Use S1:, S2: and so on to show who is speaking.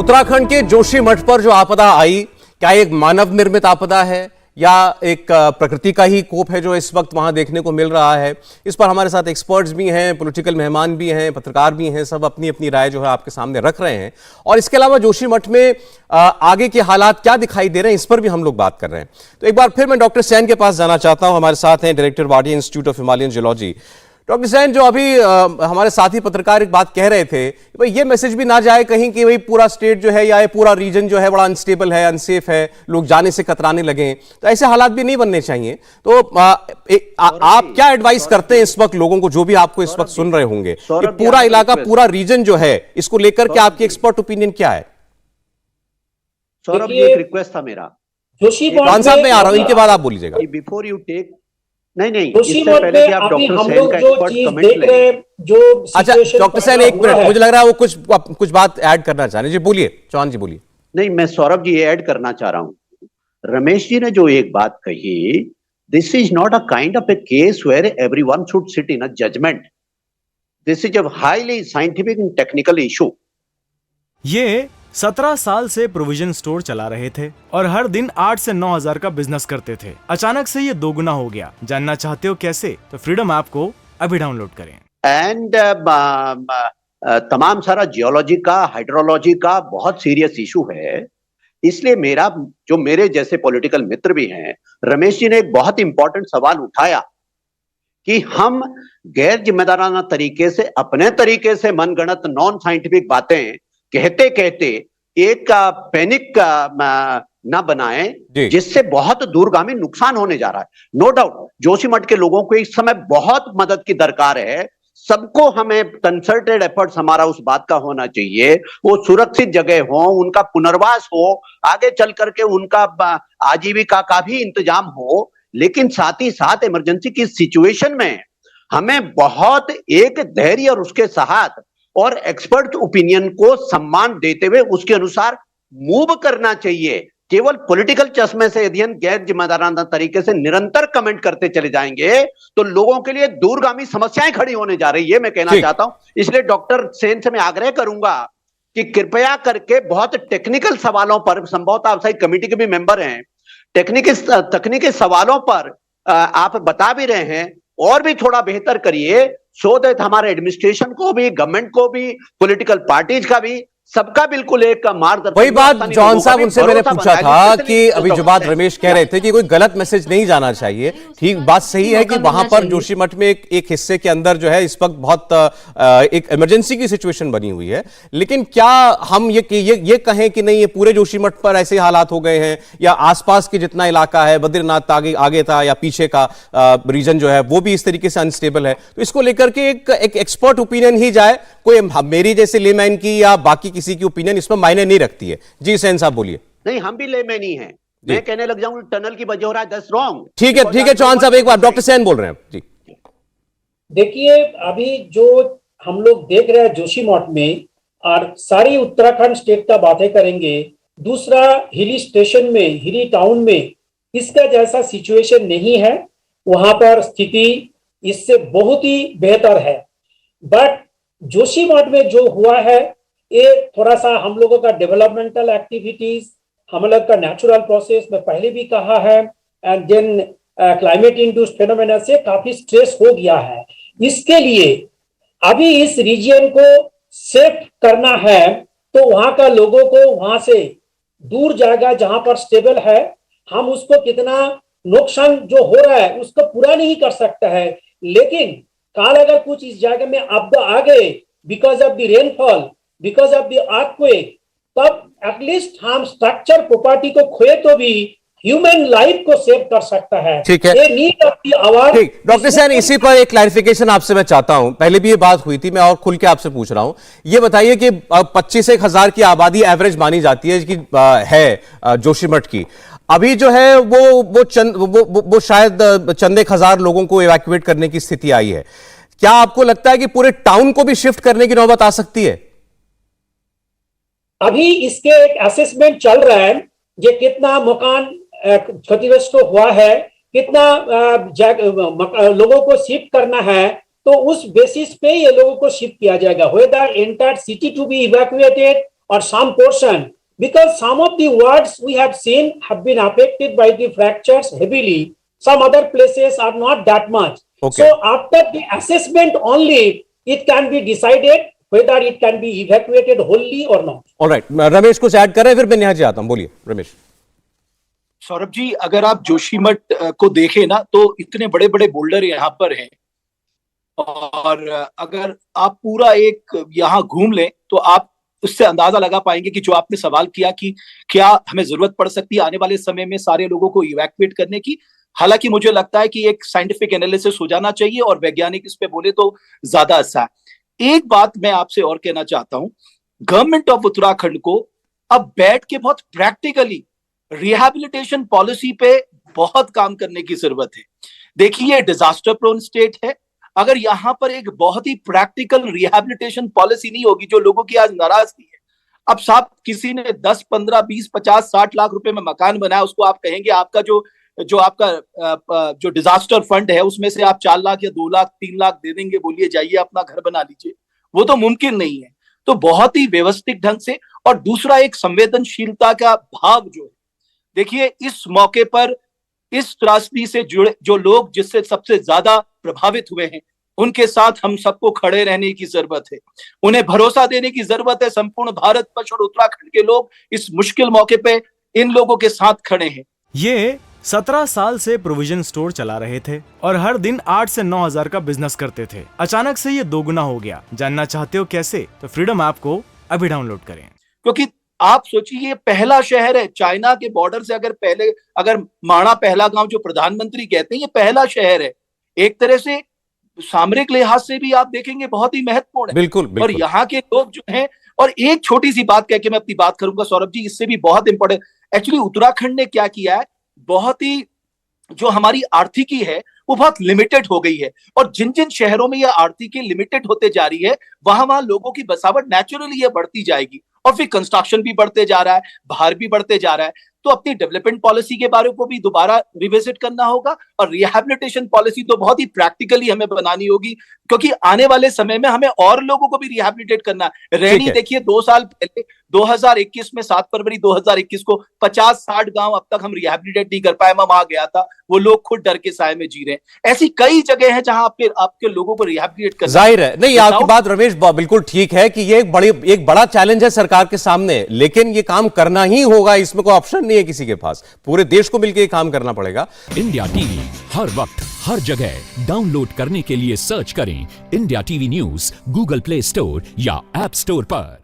S1: उत्तराखंड के जोशीमठ पर जो आपदा आई, क्या एक मानव निर्मित आपदा है या एक प्रकृति का ही कोप है जो इस वक्त वहां देखने को मिल रहा है? इस पर हमारे साथ एक्सपर्ट्स भी हैं, पॉलिटिकल मेहमान भी हैं, पत्रकार भी हैं, सब अपनी अपनी राय जो है आपके सामने रख रहे हैं। और इसके अलावा जोशीमठ में आगे के हालात क्या दिखाई दे रहे हैं, इस पर भी हम लोग बात कर रहे हैं। तो एक बार फिर मैं डॉक्टर सैन के पास जाना चाहता हूं। हमारे साथ हैं director Wadia institute of Himalayan geology. Doctor Sain, जो अभी हमारे साथी पत्रकार एक बात कह रहे थे, भाई ये मैसेज भी ना जाए कहीं कि भाई पूरा स्टेट जो है या ये पूरा रीजन जो है बड़ा अनस्टेबल है, अनसेफ है, लोग जाने से कतराने लगे, तो ऐसे हालात भी नहीं बनने चाहिए। तो आप क्या एडवाइस करते हैं इस वक्त लोगों को, जो भी आपको इस वक्त सुन रहे होंगे? ये पूरा इलाका, पूरा रीजन जो है, इसको लेकर के आपकी एक्सपर्ट ओपिनियन क्या है?
S2: सौरभ, ये एक रिक्वेस्ट था मेरा।
S1: खान साहब, मैं आ रहा हूं, इनके बाद आप बोल लीजिएगा।
S2: बिफोर यू टेक नहीं, इससे पहले कि आप डॉक्टर सैन का एक्सपर्ट कमेंट लें।
S1: अच्छा डॉक्टर सैन, एक मिनट, मुझे लग रहा है वो कुछ बात ऐड करना चाह रहे हैं। जी बोलिए, चौहान जी बोलिए।
S2: नहीं, मैं सौरभ जी ये ऐड करना चाह रहा हूं। रमेश जी ने जो एक बात कही, this is not a kind of a case where everyone should sit in a judgement. This is a highly scientific and technical issue.
S3: ये 17 साल से प्रोविजन स्टोर चला रहे थे और हर दिन 8 से 9 हजार का बिजनेस करते थे। अचानक से ये दोगुना हो गया। जानना चाहते हो कैसे? तो फ्रीडम ऐप को अभी डाउनलोड करें।
S2: एंड तमाम सारा जियोलॉजी का, हाइड्रोलॉजी का बहुत सीरियस इशू है। इसलिए मेरे जैसे पॉलिटिकल मित्र भी हैं, रमेश जी ने एक बहुत इंपॉर्टेंट सवाल उठाया कि हम गैर जिम्मेदाराना तरीके से, अपने तरीके से मनगढ़ंत नॉन साइंटिफिक बातें कहते कहते एक पैनिक ना बनाएं, जिससे बहुत दूरगामी नुकसान होने जा रहा है। नो डाउट जोशीमठ के लोगों को इस समय बहुत मदद की दरकार है। सबको हमें कंसर्टेड एफर्ट्स हमारा उस बात का होना चाहिए, वो सुरक्षित जगह हो, उनका पुनर्वास हो, आगे चल करके उनका आजीविका का भी इंतजाम हो। लेकिन साथ ही साथ इमरजेंसी की सिचुएशन में हमें बहुत एक धैर्य और उसके साथ और एक्सपर्ट ओपिनियन को सम्मान देते हुए उसके अनुसार मूव करना चाहिए। केवल पॉलिटिकल चश्मे से यदि हम गैर जिम्मेदाराना तरीके से निरंतर कमेंट करते चले जाएंगे तो लोगों के लिए दूरगामी समस्याएं खड़ी होने जा रही है, मैं कहना चाहता हूं। इसलिए डॉक्टर सेन से मैं आग्रह करूंगा कि कृपया करके बहुत टेक्निकल सवालों पर, संभवतः आप सही कमेटी के भी मेंबर हैं, तकनीकी सवालों पर आप बता भी रहे हैं, और भी थोड़ा बेहतर करिए, सो दैट हमारे एडमिनिस्ट्रेशन को भी, गवर्नमेंट को भी, पॉलिटिकल पार्टीज का भी, सबका बिल्कुल एक मार्गदर्शन।
S1: वही बात जॉन साहब उनसे मैंने पूछा था कि अभी जो बात रमेश कह रहे थे कि कोई गलत मैसेज नहीं जाना चाहिए। ठीक, बात सही है कि वहां पर जोशीमठ में एक हिस्से के अंदर जो है इस वक्त बहुत एक इमरजेंसी की सिचुएशन बनी हुई है। लेकिन क्या हम ये कहें कि नहीं ये पूरे जोशीमठ पर ऐसे हालात हो गए हैं, या आसपास के जितना इलाका है, बद्रीनाथ आगे था या पीछे का रीजन जो है वो भी इस तरीके से अनस्टेबल है? तो इसको लेकर के एक एक्सपर्ट ओपिनियन ही जाए, कोई मेरी जैसे लेमैन की या बाकी किसी की ओपिनियन इसमें मायने नहीं रखती है। जी सैन साहब बोलिए।
S2: नहीं, हम भी लेमैन ही हैं। मैं कहने लग जाऊं टनल की वजह हो रहा है, दैट्स रॉन्ग।
S1: ठीक है चौहान साहब, एक बार डॉक्टर सैन बोल रहे हैं जी।
S4: देखिए, अभी जो हम लोग देख रहे हैं जोशीमठ में, और सारी उत्तराखंड स्टेट का बातें करेंगे, दूसरा हिली स्टेशन में, हिली टाउन में इसका जैसा सिचुएशन नहीं है। वहां पर स्थिति इससे बहुत ही बेहतर है। बट जोशीमठ में जो हुआ है, ये थोड़ा सा हम लोगों का डेवलपमेंटल एक्टिविटीज, हम लोग का नेचुरल प्रोसेस में पहले भी कहा है, and then climate induced phenomena से काफी स्ट्रेस हो गया है। इसके लिए अभी इस रीजन को सेफ करना है, तो वहां का लोगों को वहां से दूर जाएगा जहां पर स्टेबल है। हम उसको कितना नुकसान जो हो रहा है उसको पूरा नहीं कर सकता है, लेकिन काल अगर कुछ इस जगह में आपदा आ गए, because of the rainfall, because of the earthquake, तब एटलीस्ट हम स्ट्रक्चर प्रॉपर्टी को खोए तो भी ह्यूमन लाइफ को सेव कर सकता है।
S1: ठीक है,
S4: नीड ऑफ द आवर।
S1: ठीक, डॉक्टर सैन, इसी पर एक क्लैरिफिकेशन आपसे मैं चाहता हूं। पहले भी ये बात हुई थी, मैं और खुल के आपसे पूछ रहा हूं। ये बताइए कि 25,000 की आबादी एवरेज मानी जाती है कि है जोशीमठ की। अभी जो है वो शायद चंद एक हजार लोगों को इवैक्यूएट करने की स्थिति आई है। क्या आपको लगता है कि पूरे टाउन को भी शिफ्ट करने की नौबत आ सकती है?
S4: अभी इसके एक असेसमेंट चल रहा है, ये कितना मकान क्षतिग्रस्त हुआ है, कितना लोगों को शिफ्ट करना है, तो उस बेसिस पे ये लोगों को शिफ्ट किया जाएगा। Whether entire city to be evacuated or some portion, because some of the wards we have seen have been affected by the fractures heavily. Some other places are not that much.
S1: Okay.
S4: So after the assessment only, it can be decided whether it can be evacuated wholly or not.
S1: Alright, Ramesh कुछ add कर रहे हैं, फिर मैं नेहा जी आता हूं। बोलिए रमेश।
S5: सौरभ जी, अगर आप जोशीमठ को देखें ना, तो इतने बड़े बड़े बोल्डर यहाँ पर हैं, और अगर आप पूरा एक यहाँ घूम लें तो आप उससे अंदाजा लगा पाएंगे कि जो आपने सवाल किया कि क्या हमें जरूरत पड़ सकती है आने वाले समय में सारे लोगों को इवैक्यूएट करने की, हालांकि मुझे लगता है कि एक साइंटिफिक एनालिसिस हो जाना चाहिए और वैज्ञानिक इस पे बोले तो ज्यादा अच्छा है। एक बात मैं आपसे और कहना चाहता हूं, गवर्नमेंट ऑफ उत्तराखंड को अब बैठ के बहुत प्रैक्टिकली रिहैबिलिटेशन पॉलिसी पे बहुत काम करने की जरूरत है। देखिए, डिजास्टर प्रोन स्टेट है, अगर यहां पर एक बहुत ही प्रैक्टिकल रिहैबिलिटेशन पॉलिसी नहीं होगी, जो लोगों की आज नाराजगी है। अब साहब, किसी ने 10, 15, 20, 50, 60 लाख रुपए में मकान बनाया, उसको आप कहेंगे आपका जो डिजास्टर फंड है उसमें से आप 4 लाख या 2 लाख 3 लाख दे देंगे, बोलिए जाइए अपना घर बना लीजिए, वो तो मुमकिन नहीं है। तो बहुत ही व्यवस्थित ढंग से, और दूसरा एक संवेदनशीलता का भाव जो है, देखिए इस मौके पर इस त्रासदी से जुड़े जो लोग जिससे सबसे ज्यादा प्रभावित हुए हैं, उनके साथ हम सबको खड़े रहने की जरूरत है, उन्हें भरोसा देने की जरूरत है। संपूर्ण भारत वर्ष और उत्तराखंड के लोग इस मुश्किल मौके पे इन लोगों के साथ खड़े हैं।
S3: ये 17 साल से प्रोविजन स्टोर चला रहे थे और हर दिन 8 से 9 हजार का बिजनेस करते थे। अचानक से ये दोगुना हो गया। जानना चाहते हो कैसे? तो फ्रीडम ऐप को अभी डाउनलोड करें।
S5: क्योंकि आप सोचिए, ये पहला शहर है चाइना के बॉर्डर से, अगर माणा पहला गांव जो प्रधानमंत्री कहते हैं, ये पहला शहर है। एक तरह से सामरिक लिहाज से भी आप देखेंगे बहुत ही महत्वपूर्ण है।
S1: बिल्कुल, बिल्कुल।
S5: और यहाँ के लोग जो हैं, और एक छोटी सी बात कह के मैं अपनी बात करूंगा सौरभ जी, इससे भी बहुत इंपॉर्टेंट, एक्चुअली उत्तराखंड ने क्या किया है, बहुत ही जो हमारी आर्थिकी है वो बहुत लिमिटेड हो गई है, और जिन जिन शहरों में यह आर्थिकी लिमिटेड होते जा रही है, वहां लोगों की बसावट नेचुरली ये बढ़ती जाएगी, और फिर कंस्ट्रक्शन भी बढ़ते जा रहा है, भार भी बढ़ते जा रहा है। तो अपनी डेवलपमेंट पॉलिसी के बारे को भी दोबारा रिविजिट करना होगा, और रिहैबिलिटेशन पॉलिसी तो बहुत ही प्रैक्टिकली हमें बनानी होगी, क्योंकि आने वाले समय में हमें और लोगों को भी रिहैबिलिटेट करना है। रैनी देखिए, 2 साल पहले 2021 में 7 फरवरी 2021 को 50-60 गांव अब तक हम रिहैबिलिटेट नहीं कर पाए। मैं वहां गया था, वो लोग खुद डर के साए में जी रहे हैं। ऐसी कई जगह हैं जहां आपके लोगों को रिहैबिलिटेट करना।
S1: जाहिर है, नहीं, आपकी बात रमेश बिल्कुल ठीक है कि ये एक बड़ा चैलेंज है सरकार के सामने, लेकिन ये काम करना ही होगा, इसमें कोई ऑप्शन नहीं है किसी के पास। पूरे देश को मिलकर काम करना पड़ेगा।
S6: इंडिया टीवी हर वक्त हर जगह डाउनलोड करने के लिए सर्च करें India TV news Google play store या ऐप स्टोर पर।